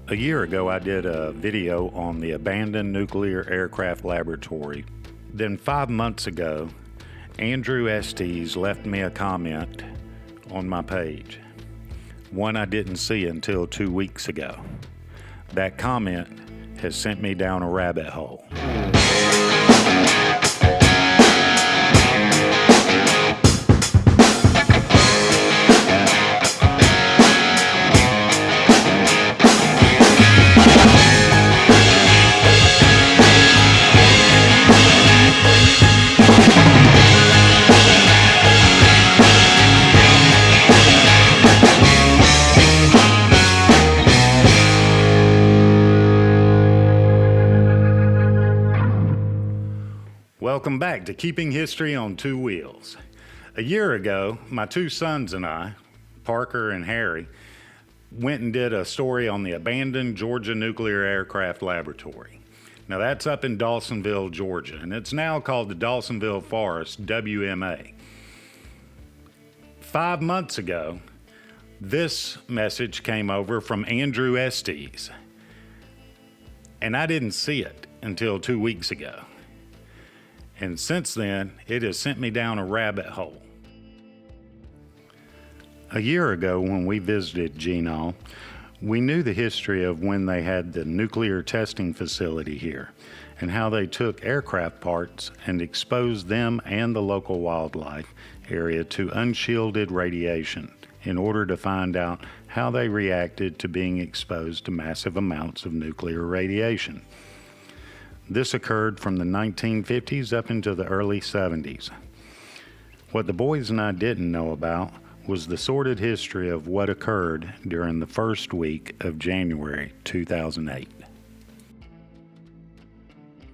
A year ago, I did a video on the abandoned nuclear aircraft laboratory. Then 5 months ago, Andrew Estes left me a comment on my page, one I didn't see until 2 weeks ago. That comment has sent me down a rabbit hole. Welcome back to Keeping History on Two Wheels. A year ago, my two sons and I, Parker and Harry, went and did a story on the abandoned Georgia Nuclear Aircraft Laboratory. Now that's up in Dawsonville, Georgia, and it's now called the Dawsonville Forest, WMA. 5 months ago, this message came over from Andrew Estes, and I didn't see it until 2 weeks ago. And since then, it has sent me down a rabbit hole. A year ago, when we visited Genol, we knew the history of when they had the nuclear testing facility here and how they took aircraft parts and exposed them and the local wildlife area to unshielded radiation in order to find out how they reacted to being exposed to massive amounts of nuclear radiation. This occurred from the 1950s up into the early 70s. What the boys and I didn't know about was the sordid history of what occurred during the first week of January 2008.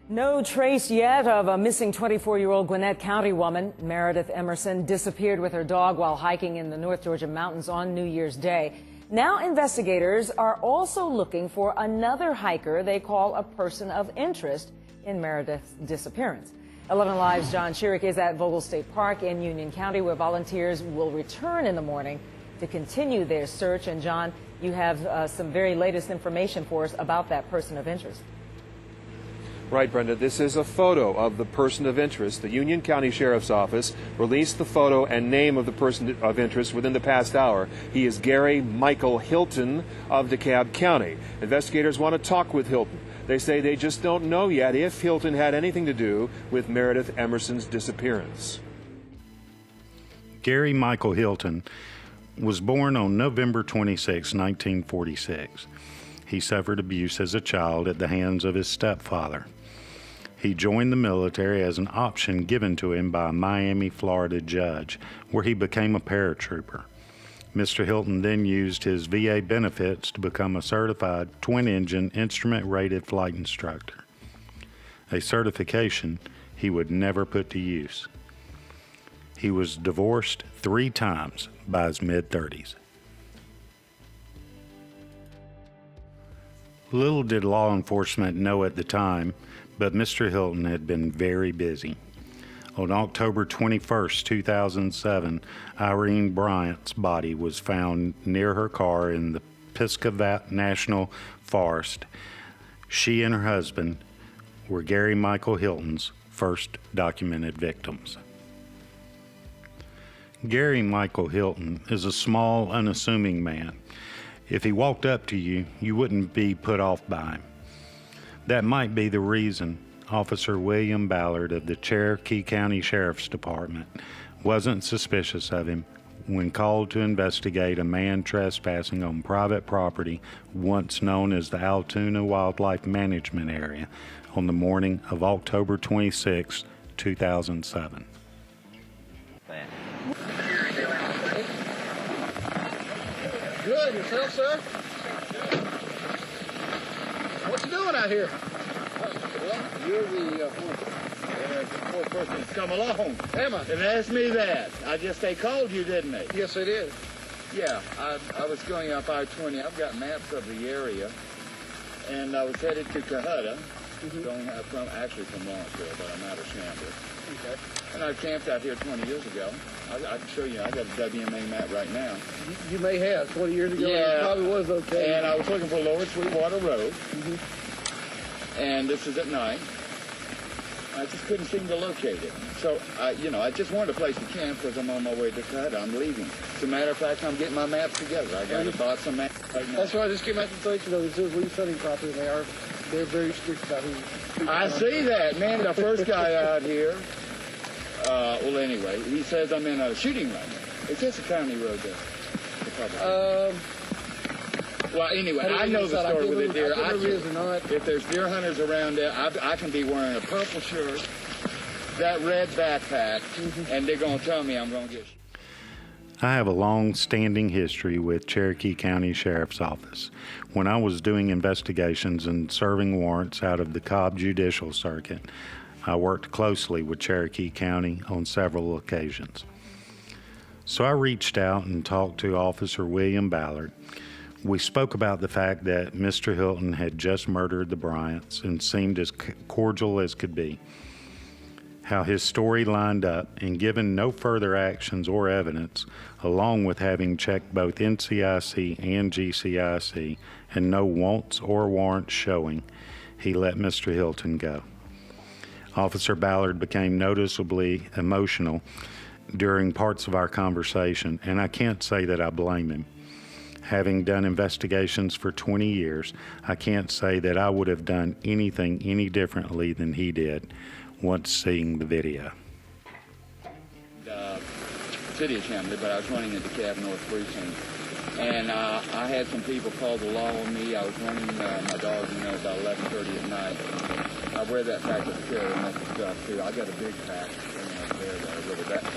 No trace yet of a missing 24-year-old Gwinnett County woman. Meredith Emerson disappeared with her dog while hiking in the North Georgia mountains on New Year's Day. Now investigators are also looking for another hiker they call a person of interest in Meredith's disappearance. 11 Alive's John Chiric is at Vogel State Park in Union County, where volunteers will return in the morning to continue their search. And John, you have some very latest information for us about that person of interest. Right, Brenda. This is a photo of the person of interest. The Union County Sheriff's Office released the photo and name of the person of interest within the past hour. He is Gary Michael Hilton of DeKalb County. Investigators want to talk with Hilton. They say they just don't know yet if Hilton had anything to do with Meredith Emerson's disappearance. Gary Michael Hilton was born on November 26, 1946. He suffered abuse as a child at the hands of his stepfather. He joined the military as an option given to him by a Miami, Florida judge, where he became a paratrooper. Mr. Hilton then used his VA benefits to become a certified twin-engine instrument-rated flight instructor, a certification he would never put to use. He was divorced 3 times by his mid-30s. Little did law enforcement know at the time, but Mr. Hilton had been very busy. On October 21, 2007, Irene Bryant's body was found near her car in the Pisgah National Forest. She and her husband were Gary Michael Hilton's first documented victims. Gary Michael Hilton is a small, unassuming man. If he walked up to you, you wouldn't be put off by him. That might be the reason Officer William Ballard of the Cherokee County Sheriff's Department wasn't suspicious of him when called to investigate a man trespassing on private property once known as the Altoona Wildlife Management Area on the morning of October 26, 2007. Good, yourself, sir? What you doing out here? Well, you're the fourth person that's come along. Am I? And asked me that. They called you, didn't they? Yes, they did. Yeah, I was going up I-20. I've got maps of the area, and I was headed to Cohutta, Actually from Lawrenceville, but I'm out of Chambers. Okay. And I camped out here 20 years ago. I can show you. I got a WMA map right now. You may have 20 years ago. Yeah. It probably was okay. And I was looking for Lower Sweetwater Road. And this is at night. I just couldn't seem to locate it. So, I just wanted a place to camp because I'm on my way to Canada. I'm leaving. As a matter of fact, I'm getting my maps together. I got to buy some maps right now. That's why I just came out to let you know this is lease hunting property. They're very strict about who. I see that, man. The first guy out here, well, anyway, he says I'm in a shooting range. Is this a county road there? Well, anyway, I know the story with the deer. If there's deer hunters around there, I can be wearing a purple shirt, that red backpack, and they're going to tell me I'm going to get shot. I have a long-standing history with Cherokee County Sheriff's Office. When I was doing investigations and serving warrants out of the Cobb Judicial Circuit, I worked closely with Cherokee County on several occasions. So I reached out and talked to Officer William Ballard. We spoke about the fact that Mr. Hilton had just murdered the Bryants and seemed as cordial as could be. How his story lined up, and given no further actions or evidence, along with having checked both NCIC and GCIC and no wants or warrants showing, he let Mr. Hilton go. Officer Ballard became noticeably emotional during parts of our conversation, and I can't say that I blame him. Having done investigations for 20 years, I can't say that I would have done anything any differently than he did once seeing the video. City of Chambly, but I was running at the Cab North Precinct. And I had some people call the law on me. I was running my dog, about 11:30 at night. I wear that pack of carry and stuff, too. I got a big pack.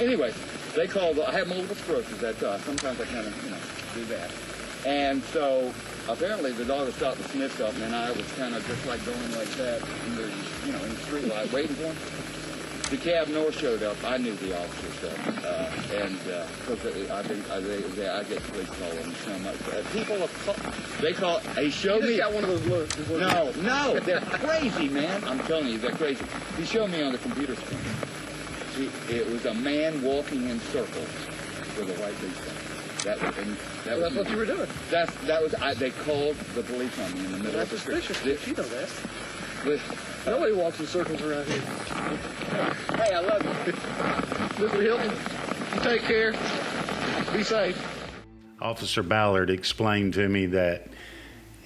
Anyway, they called. I have multiple sclerosis. Sometimes I kind of, do that. And so apparently the dog had stopped to sniff something, and I was kind of just like going like that in the, in the street light waiting for him. The Cab North showed up. I knew the officer stuff, and because I get police calls on me so much. People they call. He showed me. Got one of those looks. No, they're crazy, man. I'm telling you, they're crazy. He showed me on the computer screen. It was a man walking in circles with a white leash on. That's what you were doing. They called the police on me in the middle of the street. That's suspicious. You know that. Nobody walks in circles around here. Hey, I love you. Mr. Hilton, you take care. Be safe. Officer Ballard explained to me that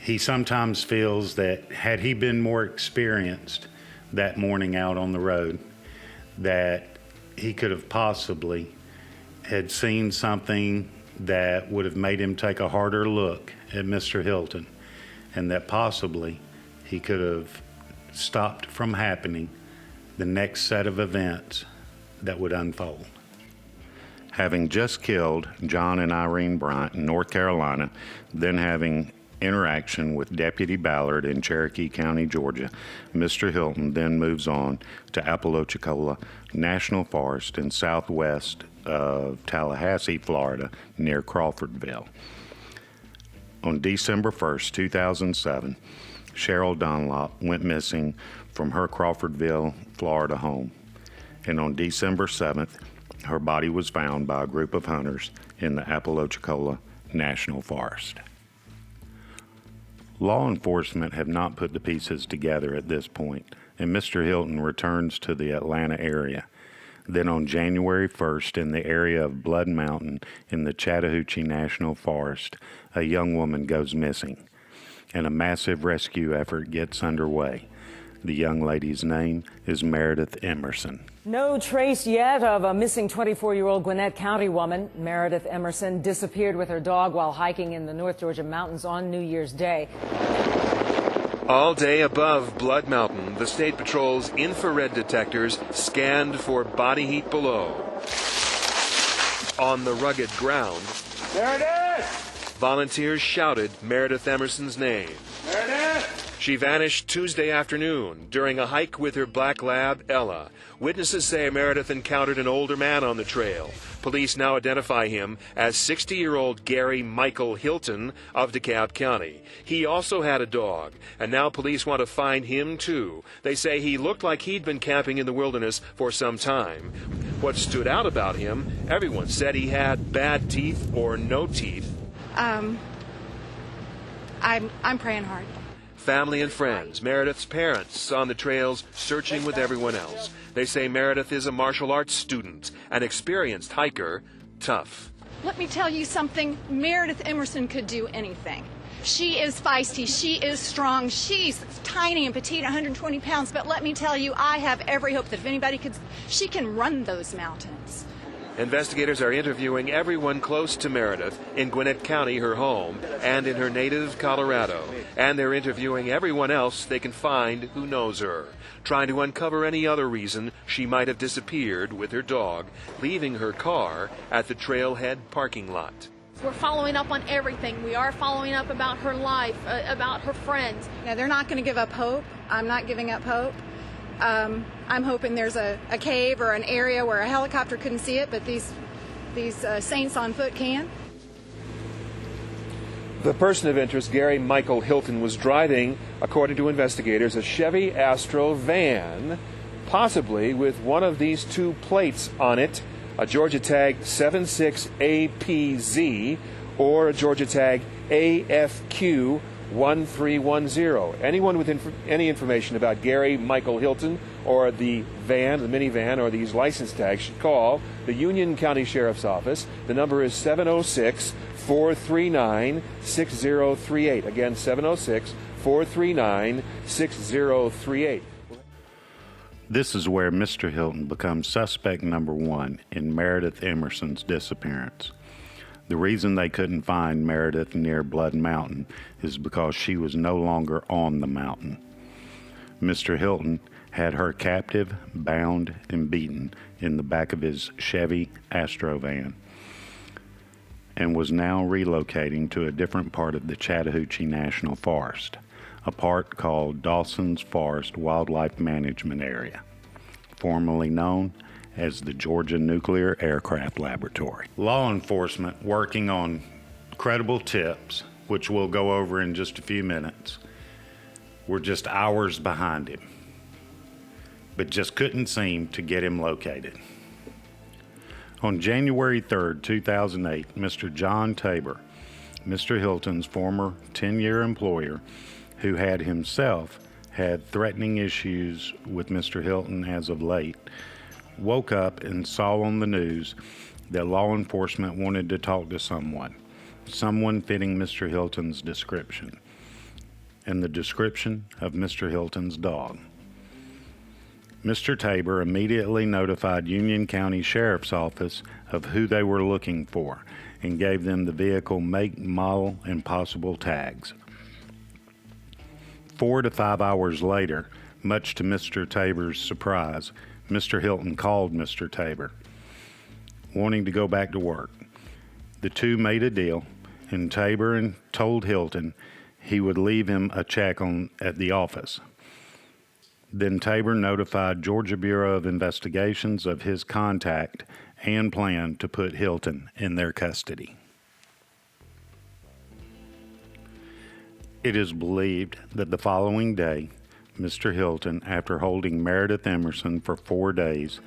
he sometimes feels that had he been more experienced that morning out on the road, that he could have possibly had seen something that would have made him take a harder look at Mr. Hilton, and that possibly he could have stopped from happening the next set of events that would unfold. Having just killed John and Irene Bryant in North Carolina, then having interaction with Deputy Ballard in Cherokee County, Georgia, Mr. Hilton then moves on to Apalachicola National Forest in southwest of Tallahassee, Florida, near Crawfordville. On December 1st, 2007, Cheryl Dunlop went missing from her Crawfordville, Florida home. And on December 7th, her body was found by a group of hunters in the Apalachicola National Forest. Law enforcement have not put the pieces together at this point, and Mr. Hilton returns to the Atlanta area. Then on January 1st, in the area of Blood Mountain in the Chattahoochee National Forest, a young woman goes missing, and a massive rescue effort gets underway. The young lady's name is Meredith Emerson. No trace yet of a missing 24-year-old Gwinnett County woman. Meredith Emerson disappeared with her dog while hiking in the North Georgia mountains on New Year's Day. All day above Blood Mountain, the State Patrol's infrared detectors scanned for body heat below. On the rugged ground, Meredith! volunteers shouted Meredith Emerson's name. Meredith! She vanished Tuesday afternoon during a hike with her black lab, Ella. Witnesses say Meredith encountered an older man on the trail. Police now identify him as 60-year-old Gary Michael Hilton of DeKalb County. He also had a dog, and now police want to find him too. They say he looked like he'd been camping in the wilderness for some time. What stood out about him, everyone said he had bad teeth or no teeth. I'm praying hard. Family and friends, Meredith's parents, on the trails searching with everyone else. They say Meredith is a martial arts student, an experienced hiker, tough. Let me tell you something. Meredith Emerson could do anything. She is feisty. She is strong. She's tiny and petite, 120 pounds. But let me tell you, I have every hope that if anybody could, she can run those mountains. Investigators are interviewing everyone close to Meredith in Gwinnett County, her home, and in her native Colorado. And they're interviewing everyone else they can find who knows her, trying to uncover any other reason she might have disappeared with her dog, leaving her car at the trailhead parking lot. We're following up on everything. We are following up about her life, about her friends. Now, they're not going to give up hope. I'm not giving up hope. I'm hoping there's a cave or an area where a helicopter couldn't see it, but these saints on foot can. The person of interest, Gary Michael Hilton, was driving, according to investigators, a Chevy Astro van, possibly with one of these two plates on it, a Georgia tag 76APZ or a Georgia tag AFQ 1310. Anyone with any information about Gary Michael Hilton or the van, the minivan, or these license tags should call the Union County Sheriff's Office. The number is 706-439-6038. Again, 706-439-6038. This is where Mr. Hilton becomes suspect number one in Meredith Emerson's disappearance. The reason they couldn't find Meredith near Blood Mountain is because she was no longer on the mountain. Mr. Hilton had her captive, bound, and beaten in the back of his Chevy Astro van and was now relocating to a different part of the Chattahoochee National Forest, a part called Dawson's Forest Wildlife Management Area, formerly known as the Georgia Nuclear Aircraft Laboratory. Law enforcement working on credible tips, which we'll go over in just a few minutes, were just hours behind him, but just couldn't seem to get him located. On January 3rd, 2008, Mr. John Tabor, Mr. Hilton's former 10-year employer, who had himself had threatening issues with Mr. Hilton as of late, woke up and saw on the news that law enforcement wanted to talk to someone fitting Mr. Hilton's description, and the description of Mr. Hilton's dog. Mr. Tabor immediately notified Union County Sheriff's Office of who they were looking for and gave them the vehicle make, model, and possible tags. 4 to 5 hours later, much to Mr. Tabor's surprise, Mr. Hilton called Mr. Tabor, wanting to go back to work. The two made a deal, and Tabor told Hilton he would leave him a check at the office. Then Tabor notified Georgia Bureau of Investigations of his contact and plan to put Hilton in their custody. It is believed that the following day, Mr. Hilton, after holding Meredith Emerson for 4 days,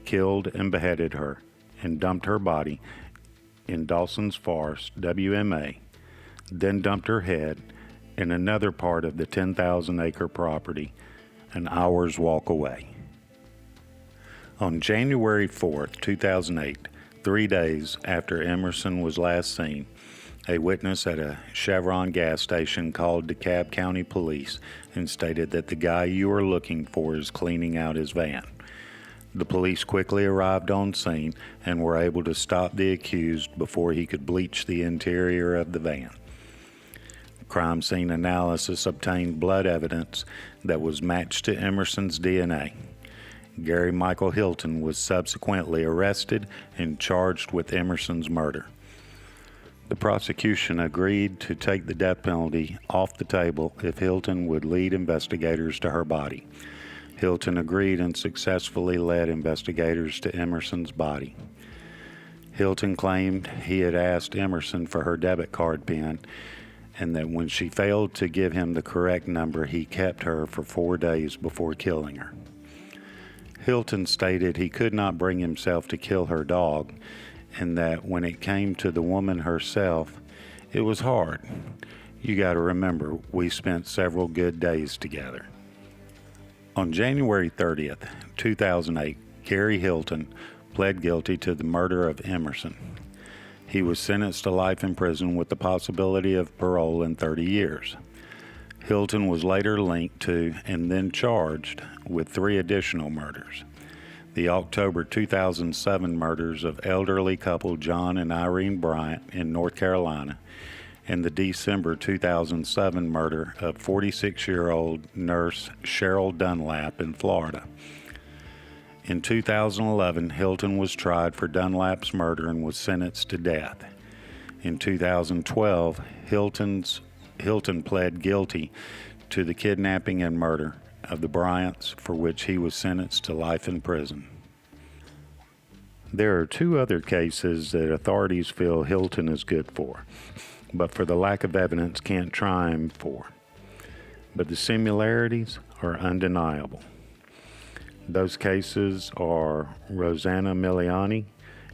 killed and beheaded her and dumped her body in Dawson's Forest, WMA, then dumped her head in another part of the 10,000-acre property an hour's walk away. On January 4th, 2008, 3 days after Emerson was last seen, a witness at a Chevron gas station called DeKalb County Police and stated that the guy you are looking for is cleaning out his van. The police quickly arrived on scene and were able to stop the accused before he could bleach the interior of the van. Crime scene analysis obtained blood evidence that was matched to Emerson's DNA. Gary Michael Hilton was subsequently arrested and charged with Emerson's murder. The prosecution agreed to take the death penalty off the table if Hilton would lead investigators to her body. Hilton agreed and successfully led investigators to Emerson's body. Hilton claimed he had asked Emerson for her debit card PIN, and that when she failed to give him the correct number, he kept her for 4 days before killing her. Hilton stated he could not bring himself to kill her dog, and that when it came to the woman herself, it was hard. You got to remember, we spent several good days together. On January 30th, 2008, Gary Hilton pled guilty to the murder of Emerson. He was sentenced to life in prison with the possibility of parole in 30 years. Hilton was later linked to and then charged with 3 additional murders: the October 2007 murders of elderly couple John and Irene Bryant in North Carolina, and the December 2007 murder of 46-year-old nurse Cheryl Dunlap in Florida. In 2011, Hilton was tried for Dunlap's murder and was sentenced to death. In 2012, Hilton pled guilty to the kidnapping and murder of the Bryants, for which he was sentenced to life in prison. There are 2 other cases that authorities feel Hilton is good for, but for the lack of evidence can't try him for. But the similarities are undeniable. Those cases are Rosanna Miliani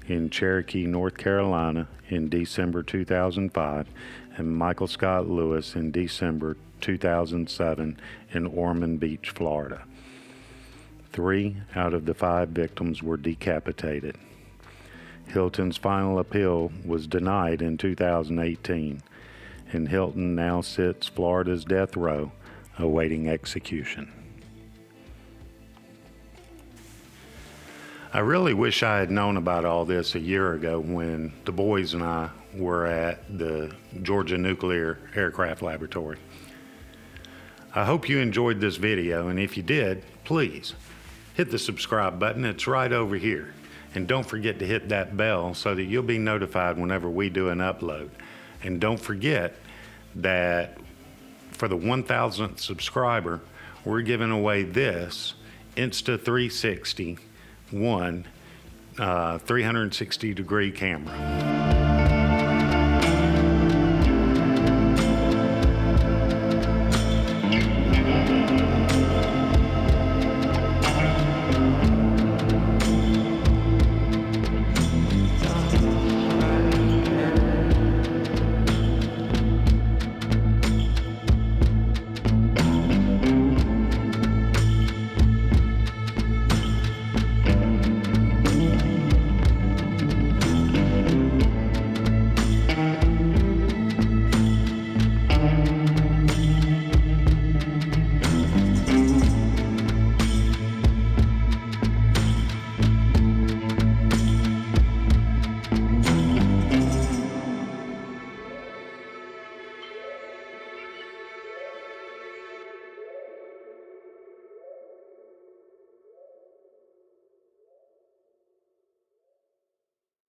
in Cherokee, North Carolina in December 2005, and Michael Scott Lewis in December 2007 in Ormond Beach, Florida. 3 out of the 5 victims were decapitated. Hilton's final appeal was denied in 2018, and Hilton now sits Florida's death row awaiting execution. I really wish I had known about all this a year ago when the boys and I were at the Georgia Nuclear Aircraft Laboratory. I hope you enjoyed this video, and if you did, please hit the subscribe button. It's right over here. And don't forget to hit that bell so that you'll be notified whenever we do an upload. And don't forget that for the 1,000th subscriber, we're giving away this Insta360 360-degree camera.